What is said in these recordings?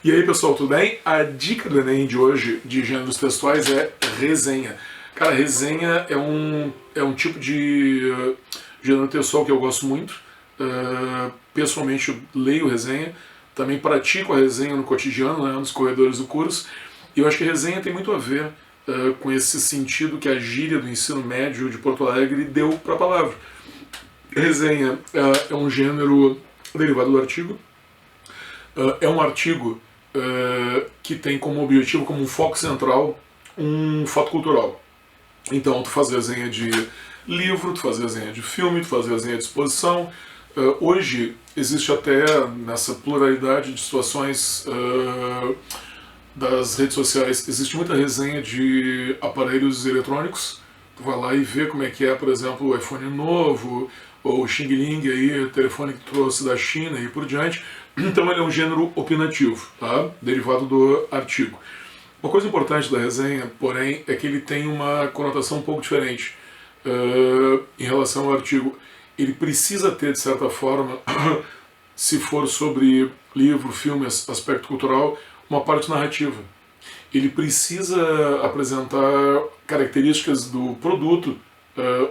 E aí pessoal, tudo bem? A dica do Enem de hoje, de gêneros textuais, é resenha. Cara, resenha é um tipo de gênero textual que eu gosto muito. Pessoalmente eu leio resenha, também pratico a resenha no cotidiano, né, nos corredores do curso. E eu acho que resenha tem muito a ver com esse sentido que a gíria do ensino médio de Porto Alegre deu para a palavra. Resenha é um gênero derivado do artigo. É um artigo que tem como objetivo, como um foco central, um fato cultural. Então, tu faz resenha de livro, tu faz resenha de filme, tu faz resenha de exposição. Hoje, existe até, nessa pluralidade de situações das redes sociais, existe muita resenha de aparelhos eletrônicos. Tu vai lá e vê como é que é, por exemplo, o iPhone novo, ou o Xing Ling, aí, o telefone que trouxe da China e por diante. Então ele é um gênero opinativo, tá? Derivado do artigo. Uma coisa importante da resenha, porém, é que ele tem uma conotação um pouco diferente em relação ao artigo. Ele precisa ter, de certa forma, se for sobre livro, filme, aspecto cultural, uma parte narrativa. Ele precisa apresentar características do produto,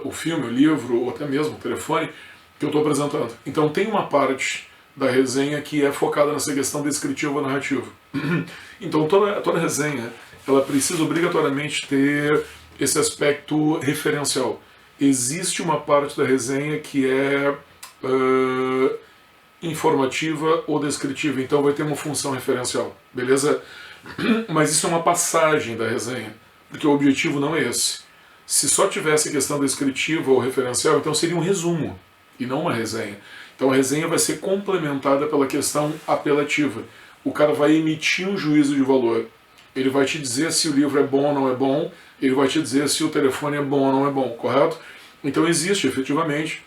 o filme, o livro, ou até mesmo o telefone, que eu estou apresentando. Então tem uma parte da resenha que é focada nessa questão descritiva ou narrativa. Então toda resenha ela precisa obrigatoriamente ter esse aspecto referencial. Existe uma parte da resenha que é informativa ou descritiva, então vai ter uma função referencial, beleza? Mas isso é uma passagem da resenha, porque o objetivo não é esse. Se só tivesse a questão descritiva ou referencial, então seria um resumo e não uma resenha. Então a resenha vai ser complementada pela questão apelativa. O cara vai emitir um juízo de valor. Ele vai te dizer se o livro é bom ou não é bom, ele vai te dizer se o telefone é bom ou não é bom, correto? Então existe efetivamente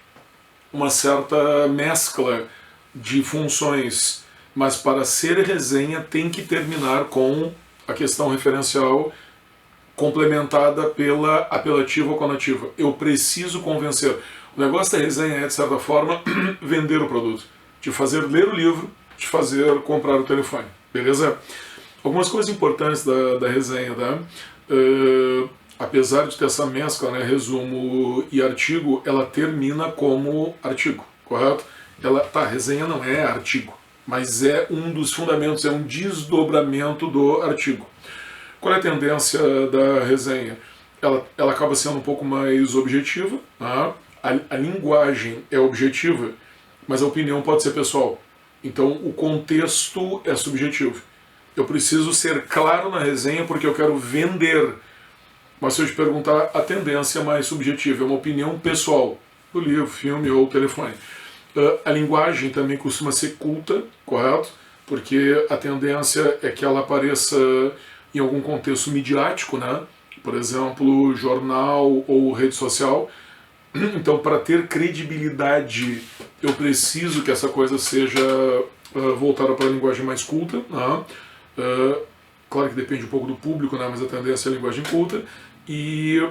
uma certa mescla de funções, mas para ser resenha tem que terminar com a questão referencial complementada pela apelativa ou conativa. Eu preciso convencer. O negócio da resenha é, de certa forma, vender o produto. Te fazer ler o livro, te fazer comprar o telefone. Beleza? Algumas coisas importantes da resenha, tá? Apesar de ter essa mescla, né, resumo e artigo, ela termina como artigo, correto? Resenha não é artigo, mas é um dos fundamentos, é um desdobramento do artigo. Qual é a tendência da resenha? Ela acaba sendo um pouco mais objetiva, tá? A linguagem é objetiva, mas a opinião pode ser pessoal. Então o contexto é subjetivo. Eu preciso ser claro na resenha porque eu quero vender. Mas se eu te perguntar, a tendência é mais subjetiva, é uma opinião pessoal, do livro, filme ou telefone. A linguagem também costuma ser culta, correto? Porque a tendência é que ela apareça em algum contexto midiático, né? Por exemplo, jornal ou rede social. Então, para ter credibilidade, eu preciso que essa coisa seja voltada para a linguagem mais culta. Né? Claro que depende um pouco do público, né? Mas a tendência é a linguagem culta. E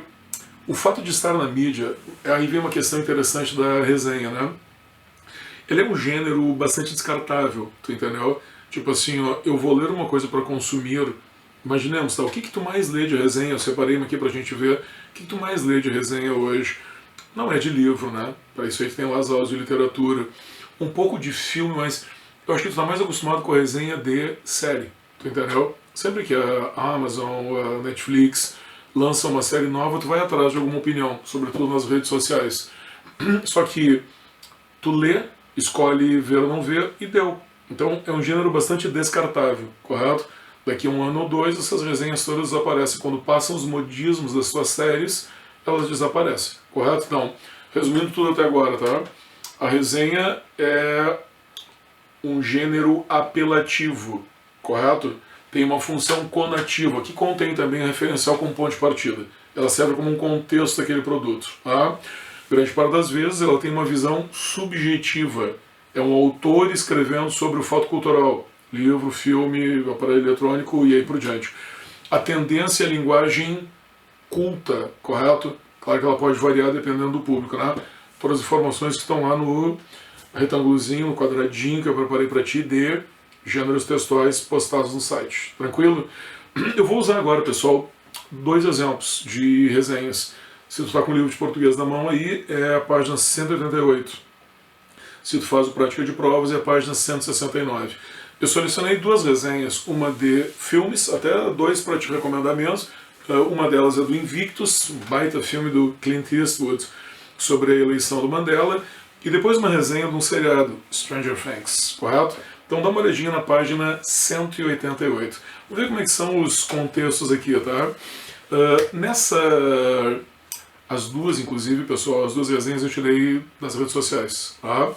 o fato de estar na mídia, aí vem uma questão interessante da resenha, né? Ele é um gênero bastante descartável, tu entendeu? Tipo assim, ó, eu vou ler uma coisa para consumir. Imaginemos, tá? O que tu mais lê de resenha? Eu separei uma aqui pra gente ver. O que tu mais lê de resenha hoje? Não é de livro, né? Para isso aí tem lá as aulas de literatura. Um pouco de filme, mas eu acho que tu tá mais acostumado com a resenha de série, tu entendeu? Sempre que a Amazon, a Netflix lança uma série nova, tu vai atrás de alguma opinião, sobretudo nas redes sociais. Só que tu lê, escolhe ver ou não ver e deu. Então é um gênero bastante descartável, correto? Daqui a um ano ou dois, essas resenhas todas desaparecem. Quando passam os modismos das suas séries, elas desaparecem, correto? Então, resumindo tudo até agora, tá? A resenha é um gênero apelativo, correto? Tem uma função conativa, que contém também a referencial como ponto de partida. Ela serve como um contexto daquele produto, tá? Grande parte das vezes ela tem uma visão subjetiva. É um autor escrevendo sobre o fato cultural. Livro, filme, aparelho eletrônico e aí por diante. A tendência é a linguagem culta, correto? Claro que ela pode variar dependendo do público, né? Todas as informações que estão lá no retângulozinho, no quadradinho que eu preparei para ti de gêneros textuais postados no site. Tranquilo? Eu vou usar agora, pessoal, 2 exemplos de resenhas. Se tu está com o livro de português na mão aí, é a página 188. Se tu faz o Prática de Provas, é a página 169. Eu selecionei 2 resenhas, uma de filmes, até 2 para te recomendar mesmo. Uma delas é do Invictus, um baita filme do Clint Eastwood sobre a eleição do Mandela, e depois uma resenha de um seriado, Stranger Things, correto? Então dá uma olhadinha na página 188. Vamos ver como é que são os contextos aqui, tá? As 2, inclusive, pessoal, as 2 resenhas eu tirei das redes sociais, tá?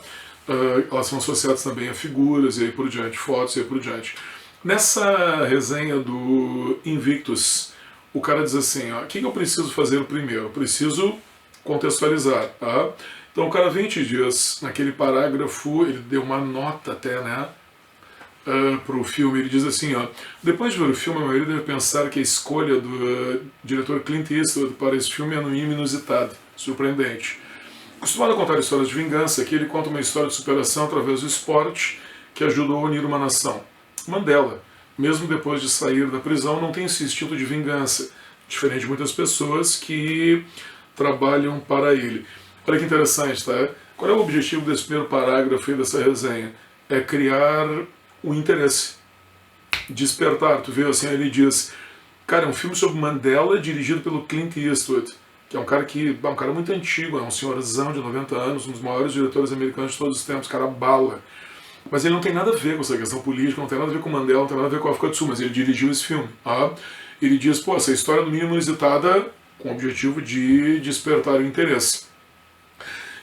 Elas são associadas também a figuras e aí por diante, fotos e aí por diante. Nessa resenha do Invictus, o cara diz assim, ó, o que eu preciso fazer primeiro? Eu preciso contextualizar, tá? Então o cara 20 dias, naquele parágrafo, ele deu uma nota até, né, para o filme, ele diz assim, ó, depois de ver o filme, a maioria deve pensar que a escolha do diretor Clint Eastwood para esse filme é no mínimo inusitada, surpreendente. Acostumado a contar histórias de vingança, aqui ele conta uma história de superação através do esporte que ajudou a unir uma nação. Mandela, mesmo depois de sair da prisão, não tem esse instinto de vingança, diferente de muitas pessoas que trabalham para ele. Olha que interessante, tá? Qual é o objetivo desse primeiro parágrafo aí dessa resenha? É criar o interesse, despertar. Tu vê assim, ele diz, cara, é um filme sobre Mandela dirigido pelo Clint Eastwood, que é um cara um cara muito antigo, é um senhorzão de 90 anos, um dos maiores diretores americanos de todos os tempos, cara bala. Mas ele não tem nada a ver com essa questão política, não tem nada a ver com Mandela, não tem nada a ver com a África do Sul, mas ele dirigiu esse filme. Tá? Ele diz, pô, essa história no mínimo inusitada com o objetivo de despertar o interesse.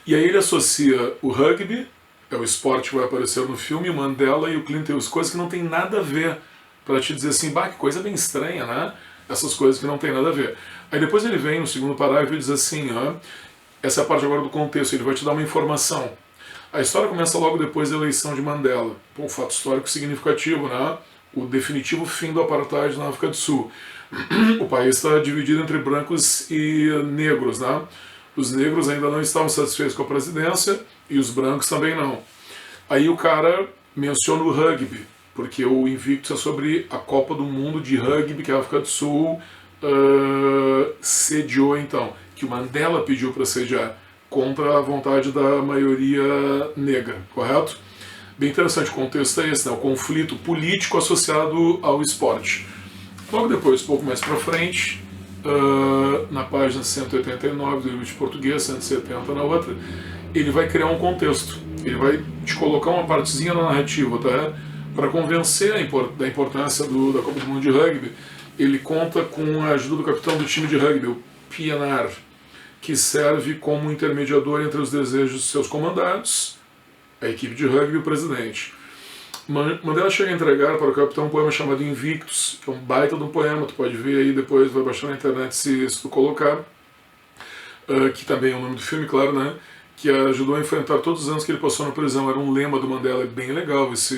E aí ele associa o rugby, é o esporte que vai aparecer no filme, o Mandela e o Clint Eastwood, coisas que não tem nada a ver, para te dizer assim, bah, que coisa bem estranha, né? Essas coisas que não tem nada a ver. Aí depois ele vem no segundo parágrafo e diz assim, ó, essa é a parte agora do contexto, ele vai te dar uma informação. A história começa logo depois da eleição de Mandela. Pô, um fato histórico significativo, né? O definitivo fim do apartheid na África do Sul. O país está dividido entre brancos e negros, né? Os negros ainda não estavam satisfeitos com a presidência e os brancos também não. Aí o cara menciona o rugby, porque o Invictus é sobre a Copa do Mundo de Rugby que a África do Sul sediou então, que o Mandela pediu para sediar, contra a vontade da maioria negra, correto? Bem interessante, o contexto é esse, né? O conflito político associado ao esporte. Logo depois, um pouco mais para frente, na página 189 do livro de português, 170 na outra, ele vai criar um contexto, ele vai te colocar uma partezinha na narrativa, tá? Para convencer da importância da Copa do Mundo de Rugby. Ele conta com a ajuda do capitão do time de rugby, o PNR, que serve como intermediador entre os desejos de seus comandados, a equipe de rugby e o presidente. Mandela chega a entregar para o capitão um poema chamado Invictus, que é um baita de um poema, tu pode ver aí depois, vai baixar na internet se tu colocar, que também é o nome do filme, claro, né? Que ajudou a enfrentar todos os anos que ele passou na prisão. Era um lema do Mandela, é bem legal esse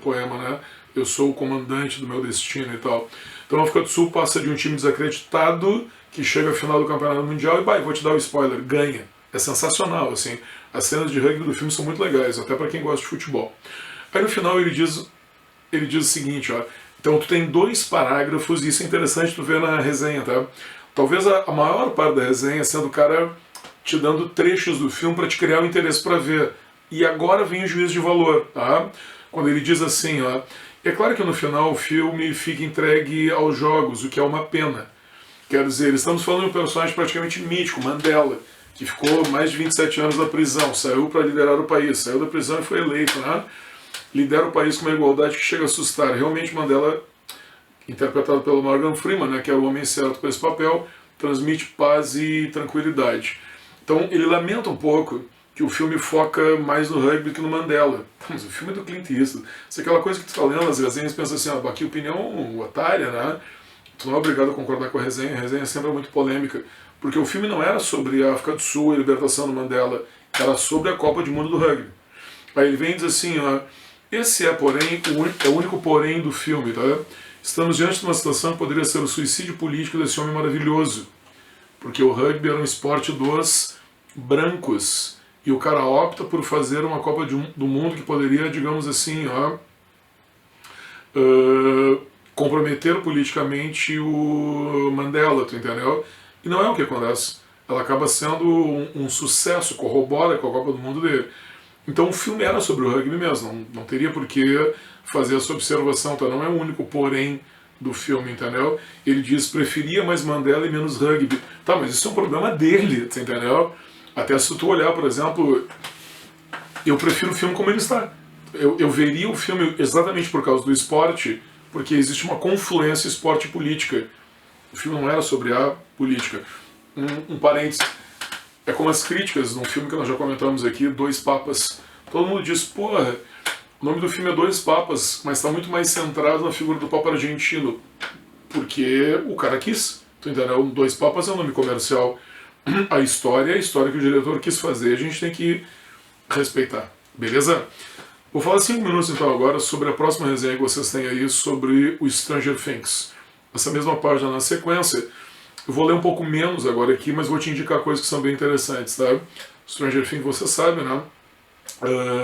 poema, né? Eu sou o comandante do meu destino e tal. Então a África do Sul passa de um time desacreditado que chega à final do Campeonato Mundial e, vou te dar o spoiler, ganha. É sensacional, assim. As cenas de rugby do filme são muito legais, até para quem gosta de futebol. Aí no final ele diz o seguinte, ó. Então tu tem 2 parágrafos, e isso é interessante tu ver na resenha, tá? Talvez a maior parte da resenha sendo o cara te dando trechos do filme para te criar um interesse para ver. E agora vem o juízo de valor, tá? Quando ele diz assim, ó, é claro que no final o filme fica entregue aos jogos, o que é uma pena. Quer dizer, estamos falando de um personagem praticamente mítico, Mandela, que ficou mais de 27 anos na prisão, saiu para liderar o país, saiu da prisão e foi eleito, né? Lidera o país com uma igualdade que chega a assustar. Realmente Mandela, interpretado pelo Morgan Freeman, né, que era o homem certo para esse papel, transmite paz e tranquilidade. Então ele lamenta um pouco que o filme foca mais no rugby que no Mandela. Mas o filme é do Clint Eastwood. Isso é aquela coisa que tu está lendo as resenhas e pensa assim, ó, aqui opinião otária, né? Tu não é obrigado a concordar com a resenha sempre é muito polêmica. Porque o filme não era sobre a África do Sul e a libertação do Mandela, era sobre a Copa do Mundo do Rugby. Aí ele vem e diz assim, ó, esse é, porém, o único porém do filme, tá? Estamos diante de uma situação que poderia ser o suicídio político desse homem maravilhoso. Porque o rugby era um esporte dos brancos. E o cara opta por fazer uma Copa do Mundo que poderia, digamos assim, ó, comprometer politicamente o Mandela, tu entendeu? E não é o que acontece. Ela acaba sendo um sucesso, corrobora com a Copa do Mundo dele. Então o filme era sobre o rugby mesmo, não teria por que fazer essa observação, tá? Não é o único porém do filme, entendeu? Ele diz, preferia mais Mandela e menos rugby. Tá, mas isso é um problema dele, entendeu? Até se tu olhar, por exemplo, eu prefiro o filme como ele está. Eu veria o filme exatamente por causa do esporte, porque existe uma confluência esporte e política. O filme não era sobre a política. Um parênteses, é como as críticas num filme que nós já comentamos aqui, Dois Papas. Todo mundo diz, porra, o nome do filme é Dois Papas, mas está muito mais centrado na figura do Papa argentino, porque o cara quis, tu entendeu? Dois Papas é um nome comercial. A história é a história que o diretor quis fazer, a gente tem que respeitar, beleza? Vou falar 5 minutos então agora sobre a próxima resenha que vocês têm aí sobre o Stranger Things. Essa mesma página na sequência. Eu vou ler um pouco menos agora aqui, mas vou te indicar coisas que são bem interessantes, tá? Stranger Things, você sabe, né?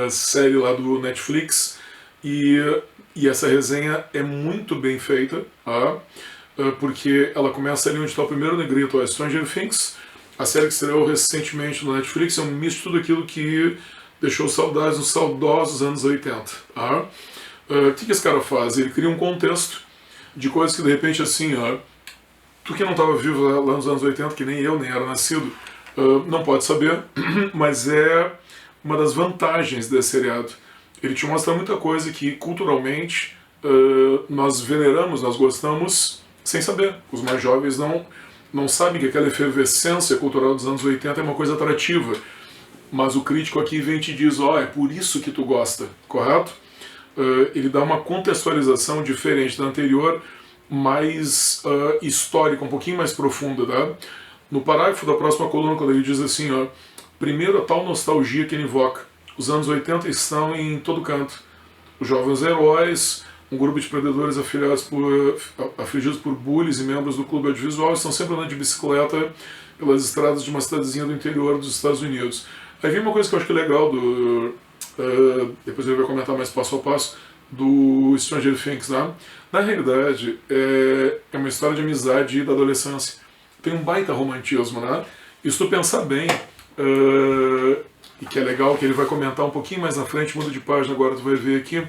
Série lá do Netflix. E essa resenha é muito bem feita, tá? Porque ela começa ali onde está o primeiro negrito, Stranger Things. A série que estreou recentemente no Netflix é um misto de tudo aquilo que deixou saudades nos saudosos anos 80. Tá? O que esse cara faz? Ele cria um contexto de coisas que de repente assim, tu que não estava vivo lá nos anos 80, que nem eu, nem era nascido, não pode saber, mas é uma das vantagens desse seriado. Ele te mostra muita coisa que culturalmente nós veneramos, nós gostamos, sem saber. Os mais jovens não sabem que aquela efervescência cultural dos anos 80 é uma coisa atrativa. Mas o crítico aqui vem e te diz, é por isso que tu gosta, correto? Ele dá uma contextualização diferente da anterior, mais histórica, um pouquinho mais profunda, tá? No parágrafo da próxima coluna, quando ele diz assim, primeiro a tal nostalgia que ele invoca. Os anos 80 estão em todo canto. Os jovens heróis, um grupo de predadores afligidos por bullies e membros do clube audiovisual estão sempre andando de bicicleta pelas estradas de uma cidadezinha do interior dos Estados Unidos. Aí vem uma coisa que eu acho que é legal, depois ele vai comentar mais passo a passo, do Stranger Things, né? Na realidade, é uma história de amizade da adolescência. Tem um baita romantismo, né? E se tu pensar bem, e que é legal, que ele vai comentar um pouquinho mais na frente, muda de página agora, tu vai ver aqui,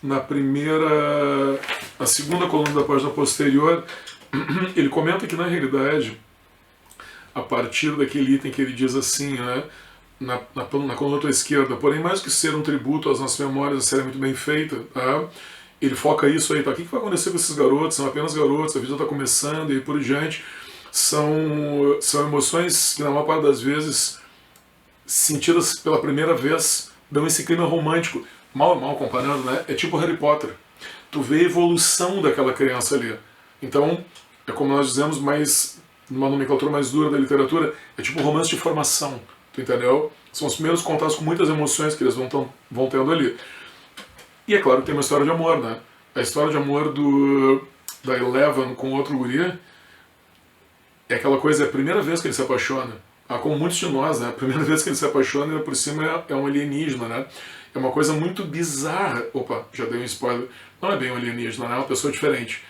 na segunda coluna da página posterior, ele comenta que na realidade, a partir daquele item que ele diz assim, né, na coluna à esquerda, porém mais que ser um tributo às nossas memórias, a série é muito bem feita, tá? Ele foca isso aí, tá? O que vai acontecer com esses garotos? São apenas garotos, a vida está começando e por diante. São emoções que na maior parte das vezes, sentidas pela primeira vez, dão esse clima romântico. Mal comparando, né? É tipo Harry Potter. Tu vê a evolução daquela criança ali. Então, é como nós dizemos, mais numa nomenclatura mais dura da literatura, é tipo romance de formação, tu entendeu? São os primeiros contatos com muitas emoções que eles vão tendo ali. E é claro que tem uma história de amor, né? A história de amor da Eleven com outro guri é aquela coisa, é a primeira vez que ele se apaixona. Como muitos de nós, né? A primeira vez que ele se apaixona, por cima é um alienígena, né? É uma coisa muito bizarra. Opa, já dei um spoiler. Não é bem um alienígena, né? É uma pessoa diferente.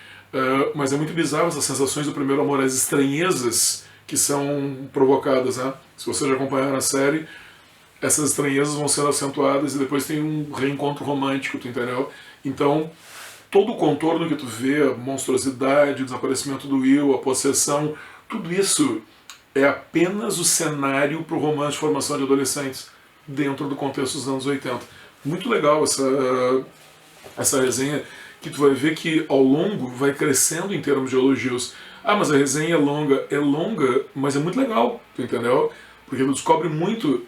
Mas é muito bizarro essas sensações do primeiro amor, as estranhezas que são provocadas, né? Se vocês já acompanharam a série, essas estranhezas vão sendo acentuadas e depois tem um reencontro romântico, tu entendeu? Então, todo o contorno que tu vê, a monstruosidade, o desaparecimento do Will, a possessão, tudo isso é apenas o cenário para o romance de formação de adolescentes dentro do contexto dos anos 80. Muito legal essa resenha, que tu vai ver que ao longo vai crescendo em termos de elogios. Mas a resenha é longa, mas é muito legal, tu entendeu? Porque tu descobre muito,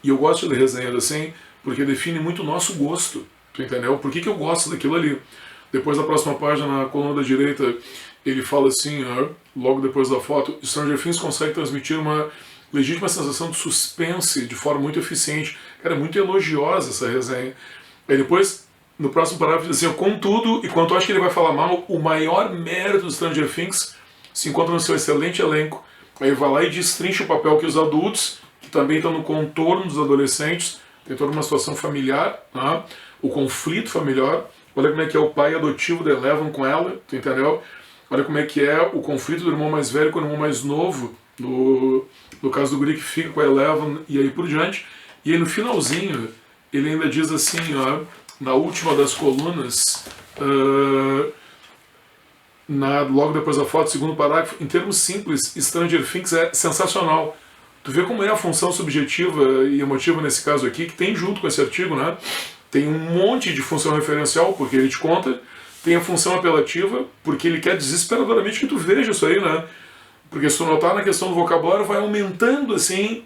e eu gosto de resenhas assim, porque define muito o nosso gosto, tu entendeu? Por que eu gosto daquilo ali? Depois da próxima página, na coluna da direita, ele fala assim, logo depois da foto, Stranger Things consegue transmitir uma legítima sensação de suspense de forma muito eficiente. Cara, é muito elogiosa essa resenha. Aí depois, no próximo parágrafo, diz assim, contudo, enquanto eu acho que ele vai falar mal, o maior mérito do Stranger Things se encontra no seu excelente elenco. Aí ele vai lá e destrincha o papel que os adultos, que também estão no contorno dos adolescentes, tem toda uma situação familiar, o conflito familiar, olha como é que é o pai adotivo da Eleven com ela, tu entendeu? Olha como é que é o conflito do irmão mais velho com o irmão mais novo, no caso do guri que fica com a Eleven e aí por diante. E aí no finalzinho, ele ainda diz assim, ó, na última das colunas, logo depois da foto, segundo parágrafo, em termos simples, Stranger Things é sensacional. Tu vê como é a função subjetiva e emotiva nesse caso aqui, que tem junto com esse artigo, né? Tem um monte de função referencial, porque ele te conta, tem a função apelativa, porque ele quer desesperadoramente que tu veja isso aí, né? Porque se tu notar na questão do vocabulário, vai aumentando, assim,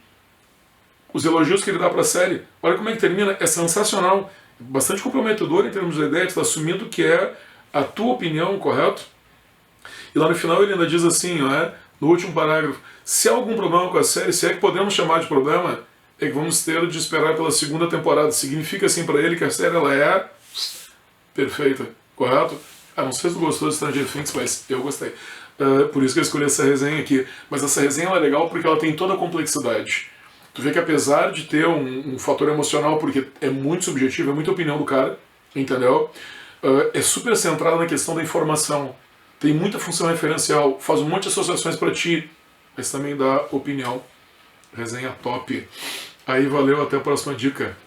os elogios que ele dá pra série. Olha como é que termina, é sensacional. Bastante comprometedor em termos de ideia, tu tá assumindo que é a tua opinião, correto? E lá no final ele ainda diz assim, no último parágrafo, se há algum problema com a série, se é que podemos chamar de problema, é que vamos ter de esperar pela segunda temporada. Significa assim pra ele que a série ela é perfeita, correto? Não sei se tu gostou de Stranger Things, mas eu gostei. Por isso que eu escolhi essa resenha aqui. Mas essa resenha ela é legal porque ela tem toda a complexidade. Tu vê que apesar de ter um fator emocional, porque é muito subjetivo, é muita opinião do cara, entendeu? É super centrada na questão da informação. Tem muita função referencial, faz um monte de associações para ti, mas também dá opinião. Resenha top. Aí valeu, até a próxima dica.